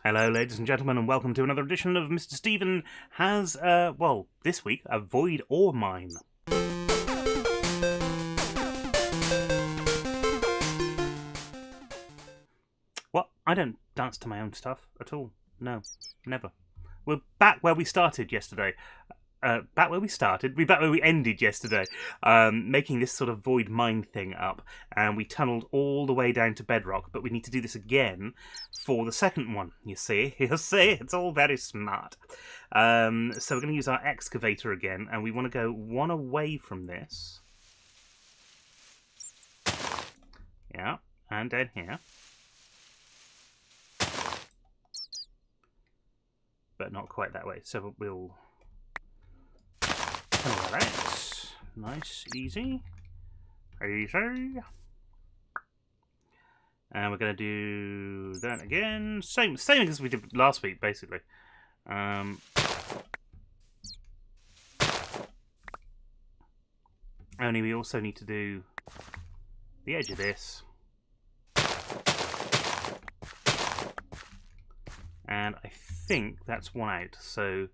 Hello, ladies and gentlemen, and welcome to another edition of Mr. Stephen Has, well, this week, a Void or Mine. What? I don't dance to my own stuff at all. No, never. We're back where we started yesterday. Back where we ended yesterday, making this sort of void mine thing up, and we tunnelled all the way down to bedrock, but we need to do this again for the second one, you see, it's all very smart. So we're going to use our excavator again, and we want to go one away from this. Yeah, and down here. But not quite that way, so we'll... Alright, nice, easy. And we're going to do that again. Same as we did last week, basically. Only we also need to do the edge of this. And I think that's one out, so...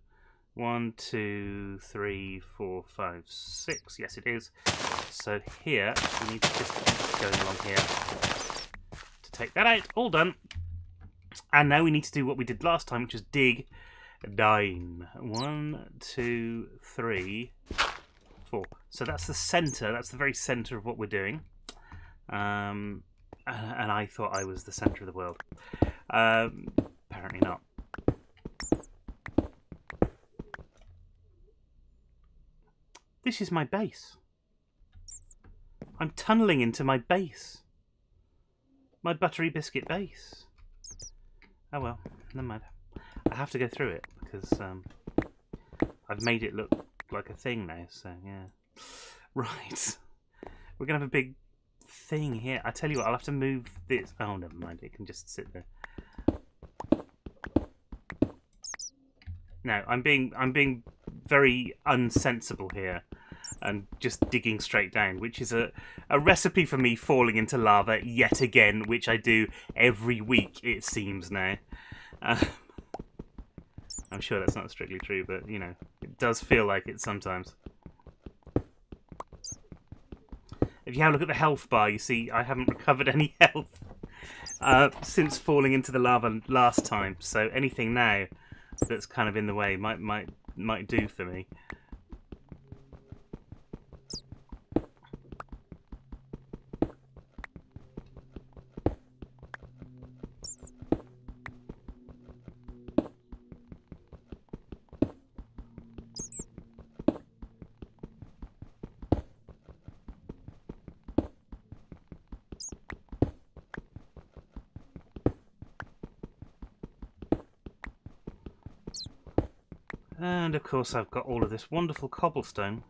1, 2, 3, 4, 5, 6. Yes, it is. So here, we need to just keep going along here to take that out. All done. And now we need to do what we did last time, which is dig 9. 1, 2, 3, 4. So that's the centre. That's the very centre of what we're doing. And I thought I was the centre of the world. Apparently not. This is my base. I'm tunnelling into my base. My buttery biscuit base. Oh well, never mind. I have to go through it because I've made it look like a thing now, so yeah. Right. We're going to have a big thing here. I tell you what, I'll have to move this. Oh, never mind. It can just sit there. No, I'm being very unsensible here and just digging straight down, which is a recipe for me falling into lava yet again, which I do every week, it seems now. I'm sure that's not strictly true, but, you know, it does feel like it sometimes. If you have a look at the health bar, you see I haven't recovered any health since falling into the lava last time, so anything now that's kind of in the way might do for me. And of course I've got all of this wonderful cobblestone.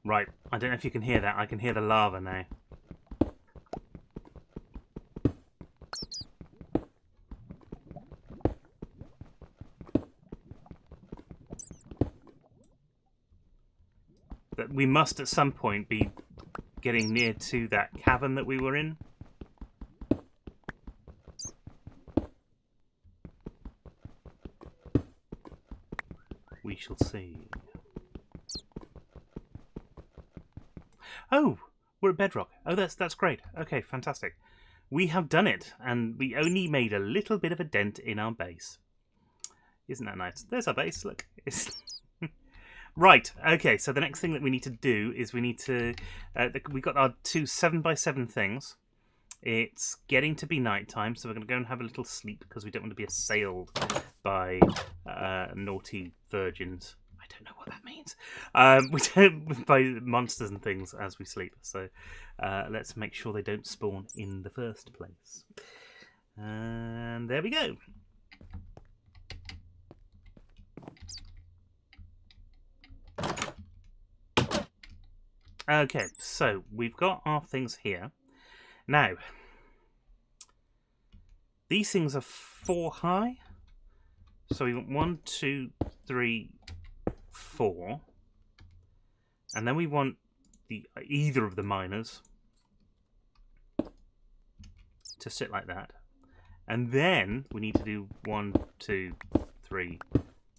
Right, I don't know if you can hear that. I can hear the lava now. But we must at some point be getting near to that cavern that we were in. We shall see. Oh, we're at bedrock. Oh, that's great. Okay, fantastic. We have done it, and we only made a little bit of a dent in our base. Isn't that nice? There's our base, look. Right, okay, so the next thing that we need to do is we need to... we've got our 2 7x7 things. It's getting to be night time, so we're going to go and have a little sleep because we don't want to be assailed by naughty virgins. I don't know what that means. We don't by monsters and things as we sleep. So let's make sure they don't spawn in the first place. And there we go. Okay, so we've got our things here. Now, these things are 4 high. So we want 1, 2, 3, 4. And then we want either of the miners to sit like that. And then we need to do 1, 2, 3,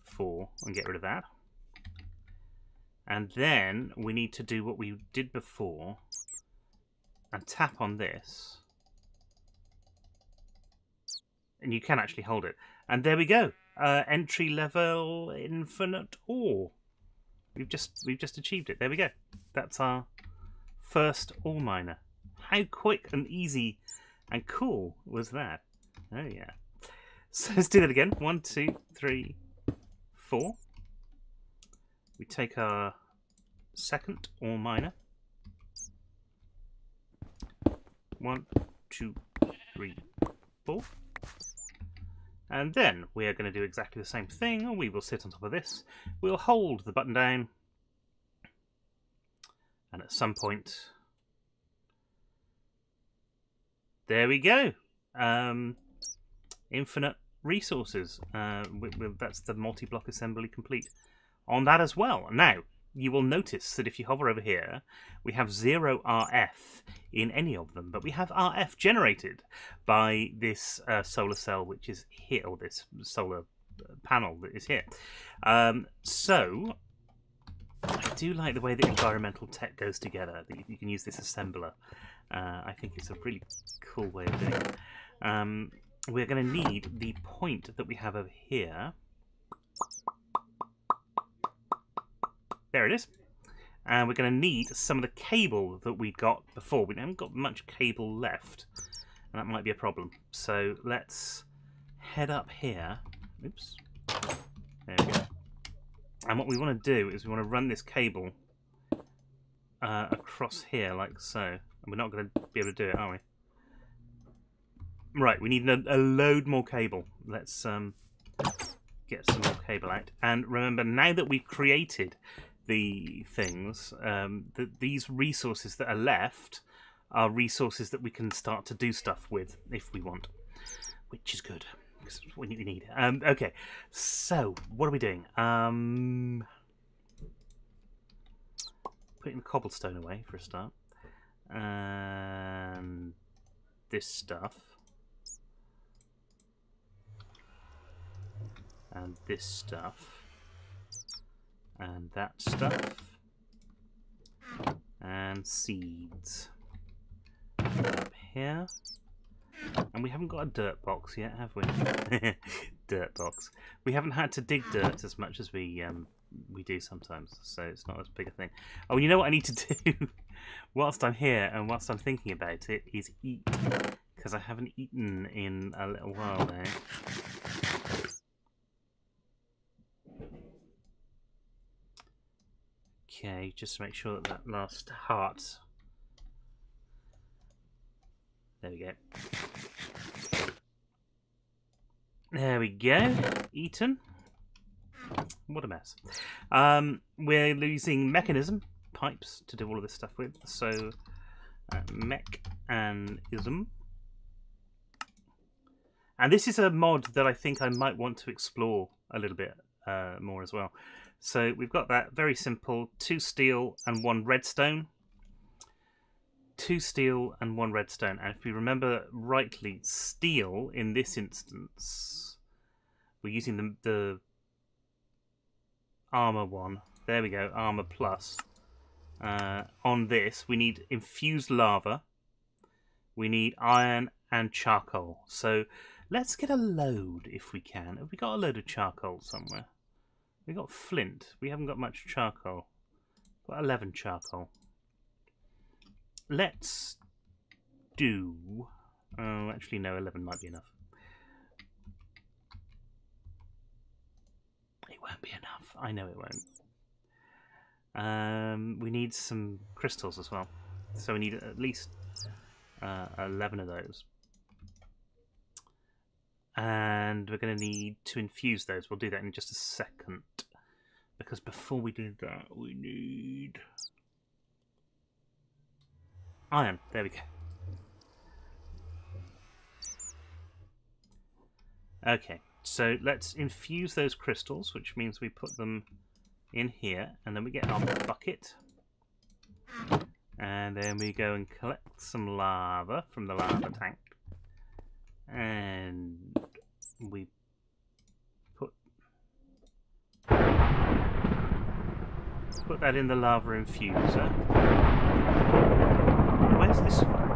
4 and get rid of that. And then we need to do what we did before and tap on this. And you can actually hold it. And there we go. Entry level infinite ore. We've just achieved it. There we go. That's our first ore miner. How quick and easy and cool was that? Oh yeah. So let's do that again. 1, 2, 3, 4. We take our second ore miner. 1, 2, 3, 4. And then we are going to do exactly the same thing. We will sit on top of this. We'll hold the button down. And at some point... There we go. Infinite resources. That's the multi-block assembly complete on that as well. Now, you will notice that if you hover over here, we have 0 RF in any of them, but we have RF generated by this solar cell which is here, or this solar panel that is here. So, I do like the way that environmental tech goes together, that you can use this assembler. I think it's a really cool way of doing it. We're going to need the point that we have over here. There it is. And we're going to need some of the cable that we got before. We haven't got much cable left, and that might be a problem. So let's head up here. Oops. There we go. And what we want to do is we want to run this cable across here like so. And we're not going to be able to do it, are we? Right, we need a load more cable. Let's get some more cable out. And remember, now that we've created the things, these resources that are left are resources that we can start to do stuff with if we want, which is good. Because we need. Okay, so what are we doing? Putting the cobblestone away for a start. And this stuff. And this stuff. And that stuff. And seeds. Up here. And we haven't got a dirt box yet, have we? Dirt box. We haven't had to dig dirt as much as we do sometimes, so it's not as big a thing. Oh, you know what I need to do whilst I'm here and whilst I'm thinking about it is eat, because I haven't eaten in a little while now. Okay, just to make sure that last heart. There we go. There we go. Eaten. What a mess. We're using mechanism pipes to do all of this stuff with. So, mechanism. And this is a mod that I think I might want to explore a little bit more as well. So we've got that very simple 2 steel and 1 redstone. 2 steel and 1 redstone. And if we remember rightly, steel in this instance, we're using the armor one. There we go, armor plus. On this, we need infused lava. We need iron and charcoal. So let's get a load if we can. Have we got a load of charcoal somewhere? We've got flint. We haven't got much charcoal. We've got 11 charcoal. Let's do... Oh, actually no, 11 might be enough. It won't be enough. I know it won't. We need some crystals as well. So we need at least 11 of those. And we're going to need to infuse those. We'll do that in just a second. Because before we do that, we need... iron. There we go. Okay, so let's infuse those crystals, which means we put them in here, and then we get our bucket. And then we go and collect some lava from the lava tank. And we put that in the lava infuser. Where's this one?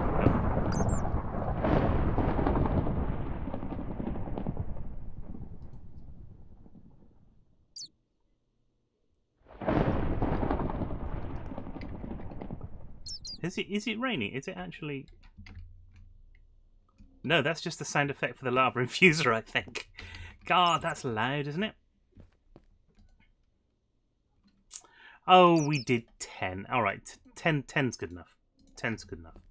Is it raining? Is it actually? No, that's just the sound effect for the lava infuser, I think. God, that's loud, isn't it? Oh, we did 10. All right, 10's good enough. 10's good enough.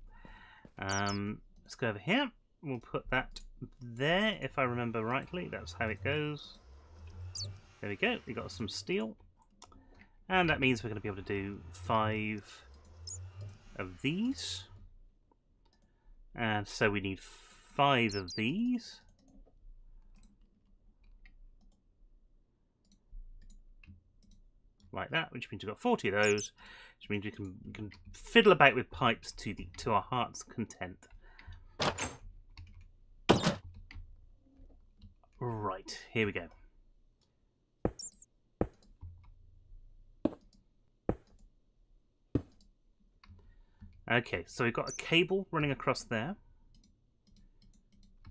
Let's go over here. We'll put that there, if I remember rightly. That's how it goes. There we go. We got some steel. And that means we're going to be able to do 5 of these. And so we need 5 of these. Like that, which means we've got 40 of those, which means we can fiddle about with pipes to our heart's content. Right, here we go. Okay, so we've got a cable running across there.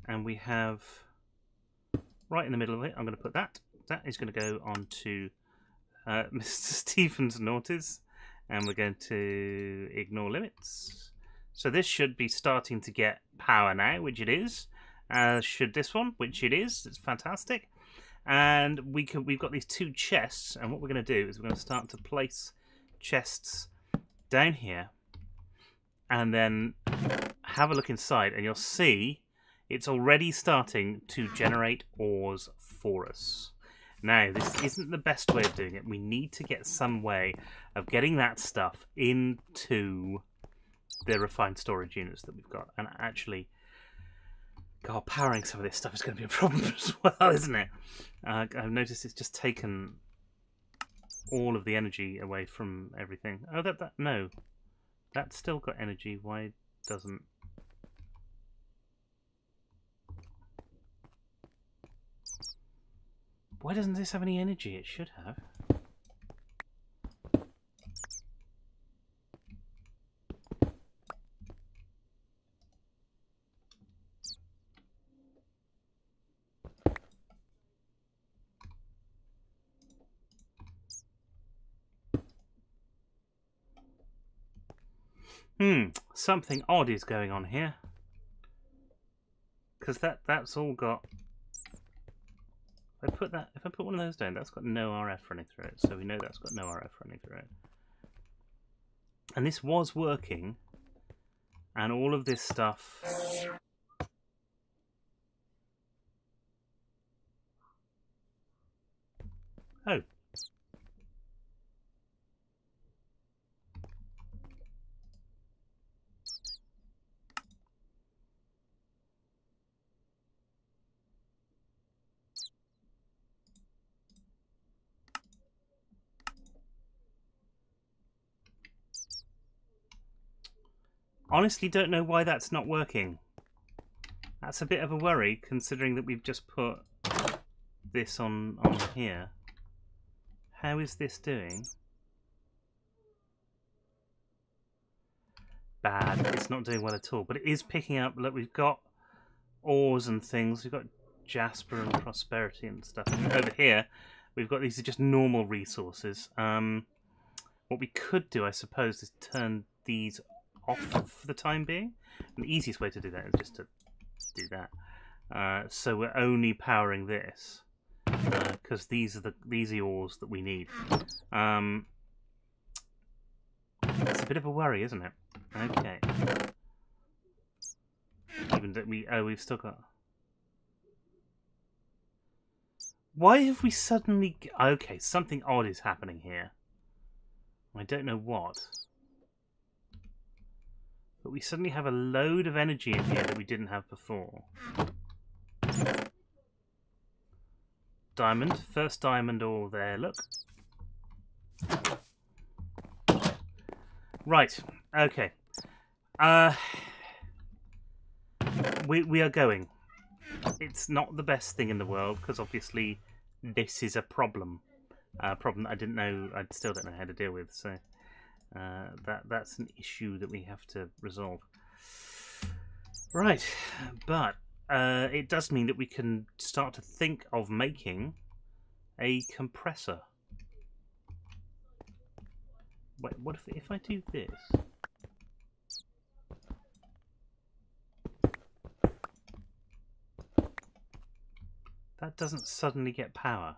And we have, right in the middle of it, I'm going to put that. That is going to go on to Mr. Stephen's noughties. And we're going to ignore limits. So this should be starting to get power now, which it is. Should this one, which it is. It's fantastic. And we've got these 2 chests. And what we're going to do is we're going to start to place chests down here. And then have a look inside. And you'll see it's already starting to generate ores for us. Now, this isn't the best way of doing it. We need to get some way of getting that stuff into the refined storage units that we've got. And actually, God, powering some of this stuff is going to be a problem as well, isn't it? I've noticed it's just taken all of the energy away from everything. Oh, no. That's still got energy. Why doesn't... Why doesn't this have any energy? It should have. Something odd is going on here. Because that's all got... If I put one of those down, that's got no RF running through it, so we know that's got no RF running through it. And this was working, and all of this stuff... Oh. Honestly, don't know why that's not working. That's a bit of a worry, considering that we've just put this on here. How is this doing? Bad. It's not doing well at all, but it is picking up. Look, we've got ores and things. We've got Jasper and Prosperity and stuff. And over here, we've got these are just normal resources. What we could do, I suppose, is turn these off for the time being. And the easiest way to do that is just to do that. So we're only powering this because these are the ores that we need. It's a bit of a worry, isn't it? Okay. Even that we've still got. Why have we suddenly? Okay, something odd is happening here. I don't know what. But we suddenly have a load of energy in here that we didn't have before. Diamond. First diamond ore there, look. Right. Okay. We are going. it's not the best thing in the world, because obviously this is a problem. A problem that I didn't know, I still don't know how to deal with, so that's an issue that we have to resolve. Right, but it does mean that we can start to think of making a compressor. Wait, what if I do this? That doesn't suddenly get power.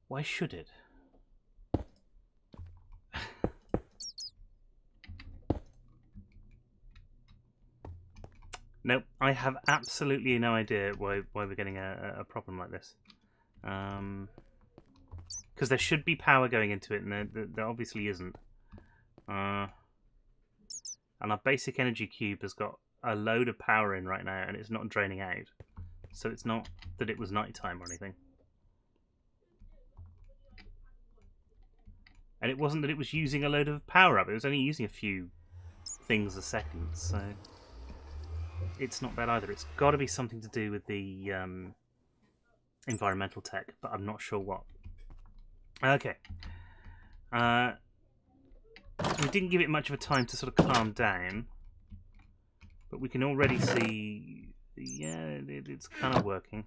Why should it? Nope, I have absolutely no idea why we're getting a problem like this. Because there should be power going into it, and there obviously isn't. And our basic energy cube has got a load of power in right now, and it's not draining out. So it's not that it was nighttime or anything. And it wasn't that it was using a load of power up. It was only using a few things a second, so it's not bad either. It's got to be something to do with the environmental tech, but I'm not sure what. Okay. We didn't give it much of a time to sort of calm down, but we can already see, yeah, it's kind of working.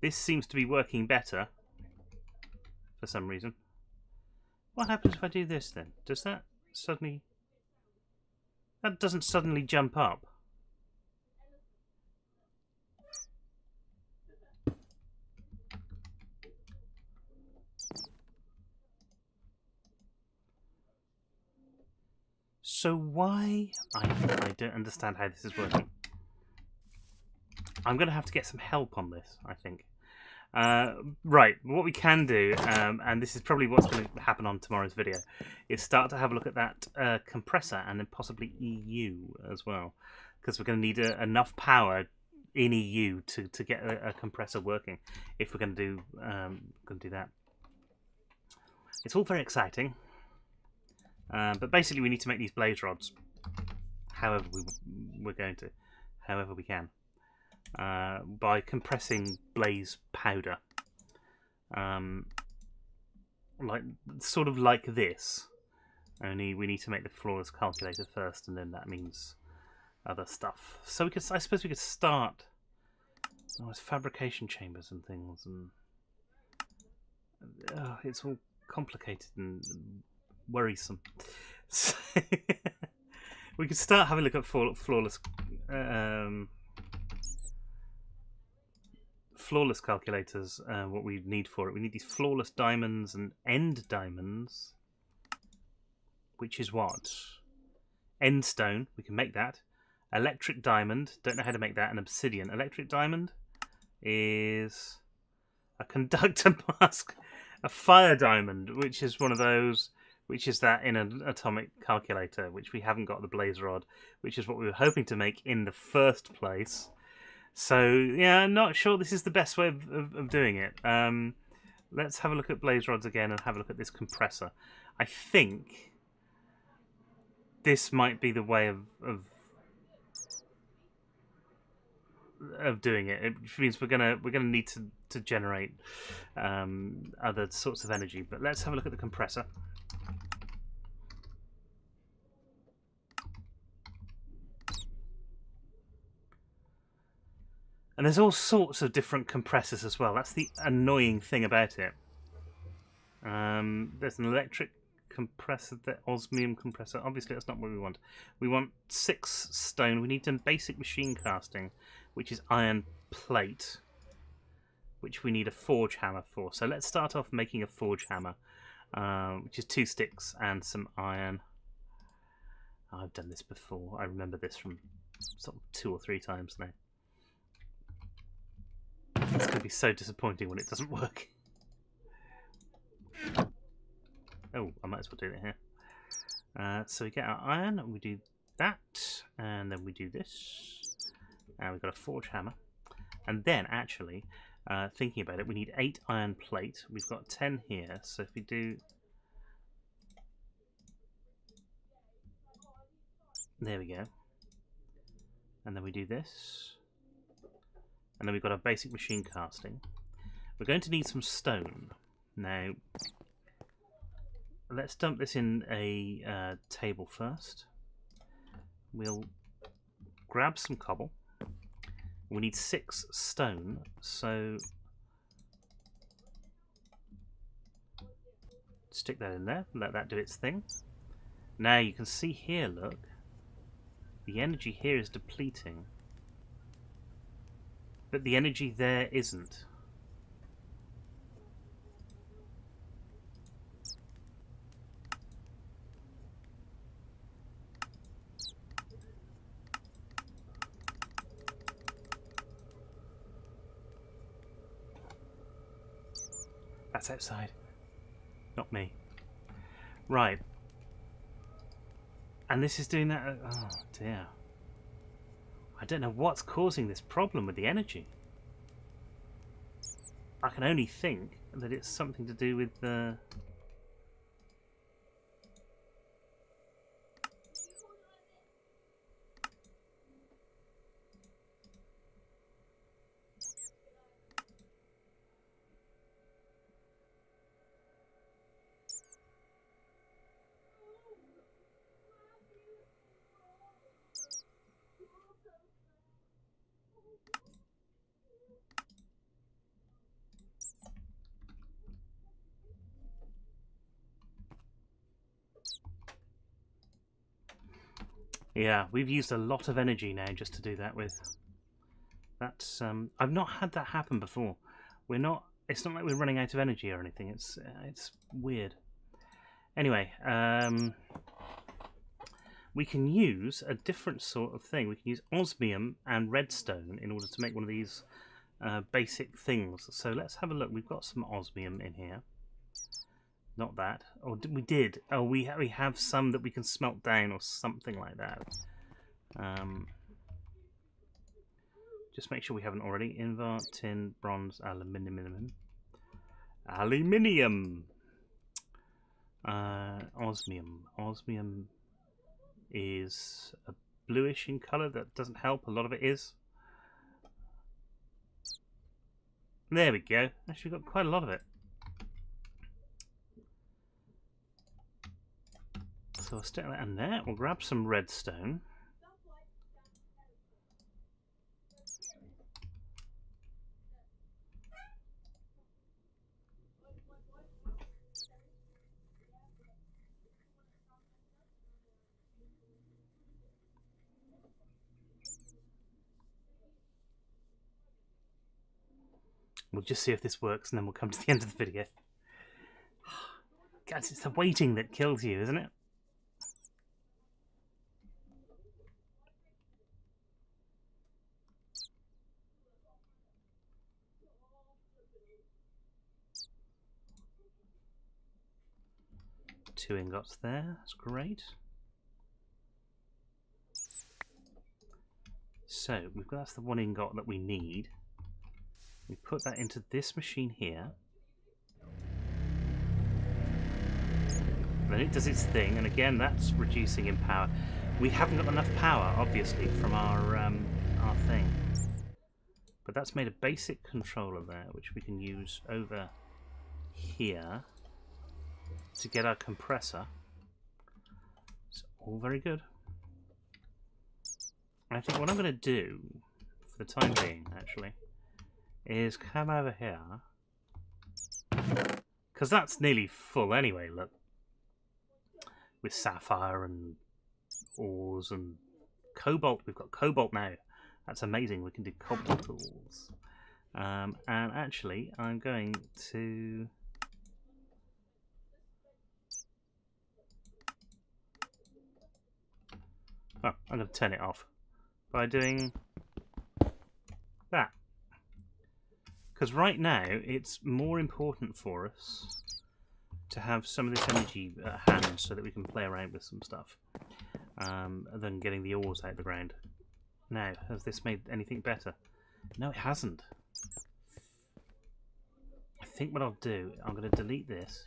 This seems to be working better for some reason. What happens if I do this then? Does that suddenly... That doesn't suddenly jump up. So why... I don't understand how this is working. I'm going to have to get some help on this, I think. Right, what we can do, and this is probably what's going to happen on tomorrow's video, is start to have a look at that compressor and then possibly EU as well. Because we're going to need enough power in EU to get a compressor working if we're going to do that. It's all very exciting. But basically we need to make these blaze rods however we're going to, however we can. By compressing blaze powder, sort of like this. Only we need to make the flawless calculator first, and then that means other stuff. So we could, I suppose, we could start. Oh, it's fabrication chambers and things, and it's all complicated and worrisome. So we could start having a look at flawless. Flawless calculators, what we need for it. We need these flawless diamonds and end diamonds, which is what? End stone, we can make that. Electric diamond, don't know how to make that. And obsidian. Electric diamond is a conductor mask. A fire diamond, which is one of those, which is that in an atomic calculator, which we haven't got the blaze rod, which is what we were hoping to make in the first place. So, yeah, I'm not sure this is the best way of doing it. Let's have a look at blaze rods again and have a look at this compressor. I think this might be the way of doing it. Which means we're gonna need to generate other sorts of energy. But let's have a look at the compressor. And there's all sorts of different compressors as well. That's the annoying thing about it. There's an electric compressor, the osmium compressor. Obviously, that's not what we want. We want 6 stone. We need some basic machine casting, which is iron plate, which we need a forge hammer for. So let's start off making a forge hammer, which is 2 sticks and some iron. Oh, I've done this before. I remember this from sort of 2 or 3 times now. It's going to be so disappointing when it doesn't work. Oh, I might as well do it here. So we get our iron, and we do that, and then we do this. And we've got a forge hammer. And then, actually, thinking about it, we need 8 iron plate. We've got 10 here, so if we do There we go. And then we do this. And then we've got our basic machine casting. We're going to need some stone. Now, let's dump this in a table first. We'll grab some cobble. We need 6 stone, so stick that in there, let that do its thing. Now you can see here, look, the energy here is depleting, but the energy there isn't. That's outside, not me. Right. And this is doing that. Oh dear. I don't know what's causing this problem with the energy. I can only think that it's something to do with the... Yeah, we've used a lot of energy now just to do that with. That's I've not had that happen before. We're not. It's not like we're running out of energy or anything. It's weird. Anyway, we can use a different sort of thing. We can use osmium and redstone in order to make one of these basic things. So let's have a look. We've got some osmium in here. Not that. Or we did. Oh, we have some that we can smelt down or something like that. Just make sure we haven't already. Invar, tin, bronze, aluminium. Aluminium! Osmium. Osmium is a bluish in colour. That doesn't help. A lot of it is. There we go. Actually, we've got quite a lot of it. So we'll stick that in there. We'll grab some redstone. We'll just see if this works and then we'll come to the end of the video. Guys, it's the waiting that kills you, isn't it? Two ingots there, that's great. So, that's the one ingot that we need. We put that into this machine here. Then it does its thing, and again that's reducing in power. We haven't got enough power, obviously, from our thing. But that's made a basic controller there, which we can use over here to get our compressor. It's all very good. I think what I'm going to do, for the time being, actually, is come over here. Because that's nearly full anyway, look. With sapphire and ores and cobalt. We've got cobalt now. That's amazing. We can do cobalt tools. And actually, I'm going to... Oh, I'm going to turn it off by doing that. Because right now, it's more important for us to have some of this energy at hand so that we can play around with some stuff than getting the ores out of the ground. Now, has this made anything better? No, it hasn't. I think what I'll do, I'm going to delete this.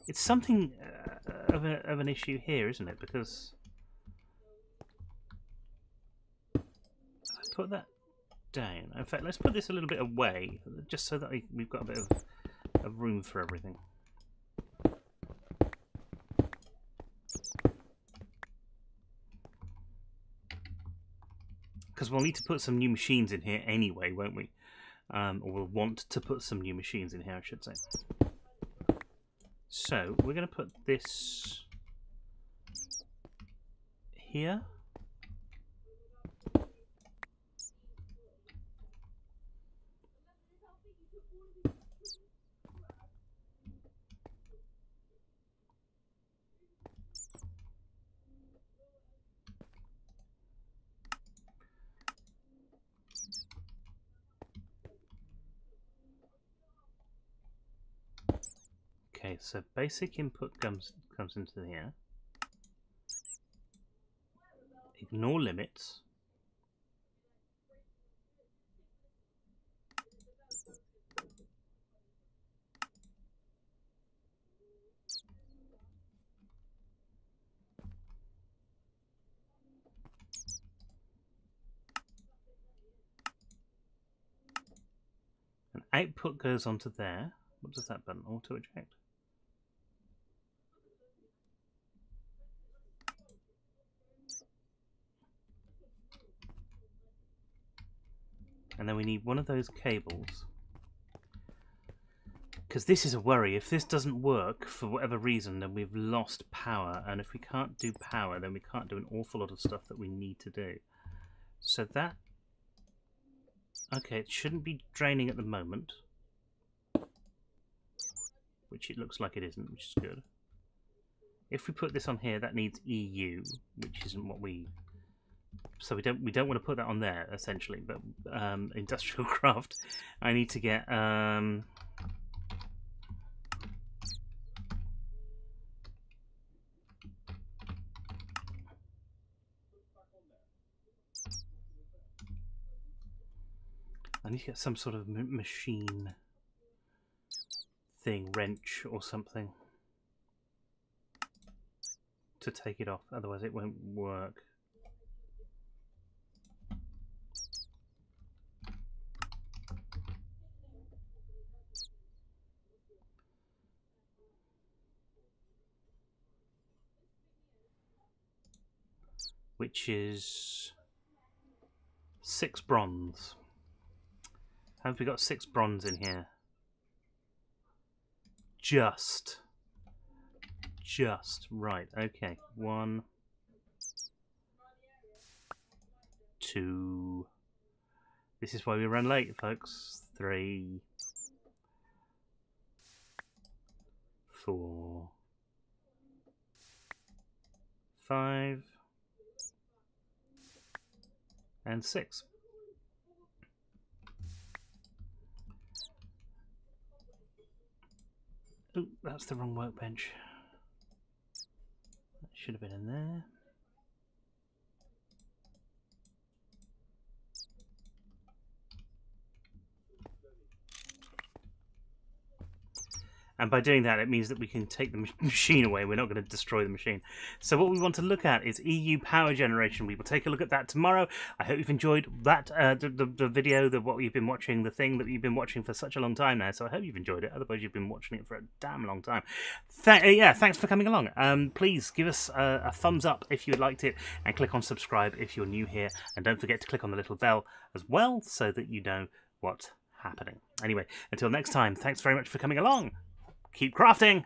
It's something of an issue here, isn't it? Because if I put that down. In fact, let's put this a little bit away, just so that we've got a bit of room for everything. Because we'll need to put some new machines in here anyway, won't we? Or we'll want to put some new machines in here, I should say. So, we're going to put this here. Okay, so basic input comes into here. Ignore limits. And output goes onto there. What does that button? Auto eject. And then we need one of those cables. Because this is a worry. If this doesn't work for whatever reason, then we've lost power. And if we can't do power, then we can't do an awful lot of stuff that we need to do. So that... Okay, it shouldn't be draining at the moment. Which it looks like it isn't, which is good. If we put this on here, that needs EU, which isn't what we... So we don't want to put that on there, essentially. But industrial craft, I need to get... I need to get some sort of machine thing, wrench or something, to take it off, otherwise it won't work. Which is 6 bronze. Have we got 6 bronze in here? Just right. Okay, 1, 2. This is why we run late, folks. 3, 4, 5, and 6. Oh, that's the wrong workbench. That should have been in there. And by doing that, it means that we can take the machine away. We're not going to destroy the machine. So what we want to look at is EU power generation. We will take a look at that tomorrow. I hope you've enjoyed that, the video, what you've been watching, the thing that you've been watching for such a long time now. So I hope you've enjoyed it. Otherwise, you've been watching it for a damn long time. Yeah, thanks for coming along. Please give us a thumbs up if you liked it, and click on subscribe if you're new here. And don't forget to click on the little bell as well, so that you know what's happening. Anyway, until next time, thanks very much for coming along. Keep crafting!